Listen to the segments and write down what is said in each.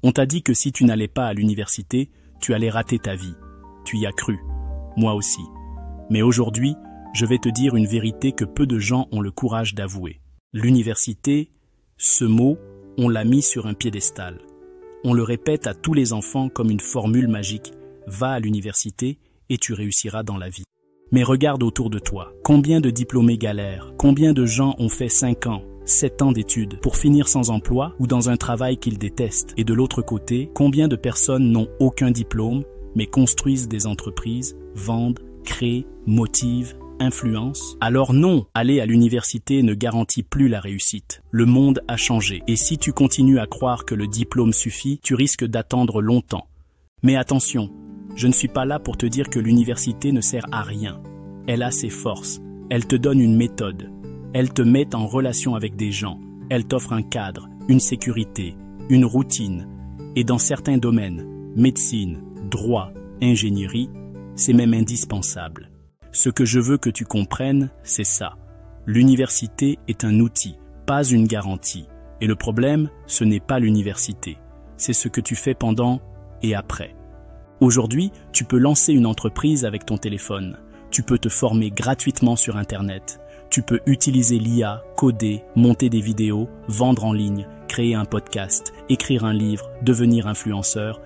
On t'a dit que si tu n'allais pas à l'université, tu allais rater ta vie. Tu y as cru. Moi aussi. Mais aujourd'hui, je vais te dire une vérité que peu de gens ont le courage d'avouer. L'université, ce mot, on l'a mis sur un piédestal. On le répète à tous les enfants comme une formule magique. Va à l'université et tu réussiras dans la vie. Mais regarde autour de toi. Combien de diplômés galèrent? Combien de gens ont fait 5 ans, 7 ans d'études pour finir sans emploi ou dans un travail qu'ils détestent? Et de l'autre côté, combien de personnes n'ont aucun diplôme, mais construisent des entreprises, vendent, créent, motivent, influencent? Alors non, aller à l'université ne garantit plus la réussite. Le monde a changé. Et si tu continues à croire que le diplôme suffit, tu risques d'attendre longtemps. Mais attention, je ne suis pas là pour te dire que l'université ne sert à rien. Elle a ses forces. Elle te donne une méthode. Elle te met en relation avec des gens. Elle t'offre un cadre, une sécurité, une routine. Et dans certains domaines, médecine, droit, ingénierie, c'est même indispensable. Ce que je veux que tu comprennes, c'est ça. L'université est un outil, pas une garantie. Et le problème, ce n'est pas l'université. C'est ce que tu fais pendant et après. Aujourd'hui, tu peux lancer une entreprise avec ton téléphone. Tu peux te former gratuitement sur Internet. Tu peux utiliser l'IA, coder, monter des vidéos, vendre en ligne, créer un podcast, écrire un livre, devenir influenceur.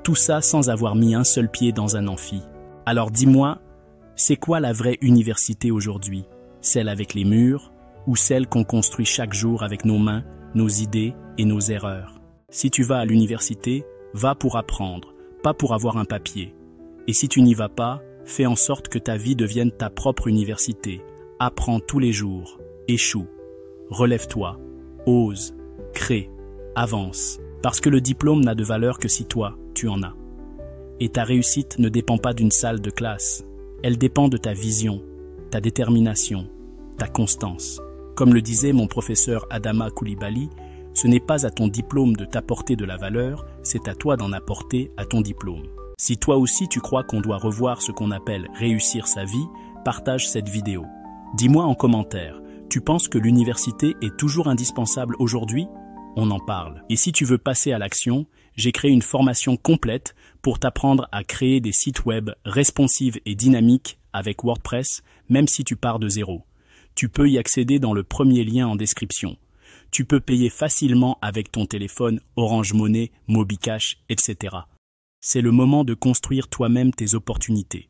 Tout ça sans avoir mis un seul pied dans un amphi. Alors dis-moi, c'est quoi la vraie université aujourd'hui? Celle avec les murs ou celle qu'on construit chaque jour avec nos mains, nos idées et nos erreurs? Si tu vas à l'université, va pour apprendre, pas pour avoir un papier. Et si tu n'y vas pas, fais en sorte que ta vie devienne ta propre université. Apprends tous les jours, échoue, relève-toi, ose, crée, avance. Parce que le diplôme n'a de valeur que si toi, tu en as. Et ta réussite ne dépend pas d'une salle de classe. Elle dépend de ta vision, ta détermination, ta constance. Comme le disait mon professeur Adama Coulibaly, ce n'est pas à ton diplôme de t'apporter de la valeur, c'est à toi d'en apporter à ton diplôme. Si toi aussi tu crois qu'on doit revoir ce qu'on appelle réussir sa vie, partage cette vidéo. Dis-moi en commentaire, tu penses que l'université est toujours indispensable aujourd'hui? On en parle. Et si tu veux passer à l'action, j'ai créé une formation complète pour t'apprendre à créer des sites web responsives et dynamiques avec WordPress, même si tu pars de zéro. Tu peux y accéder dans le premier lien en description. Tu peux payer facilement avec ton téléphone, Orange Money, Mobicash, etc. C'est le moment de construire toi-même tes opportunités.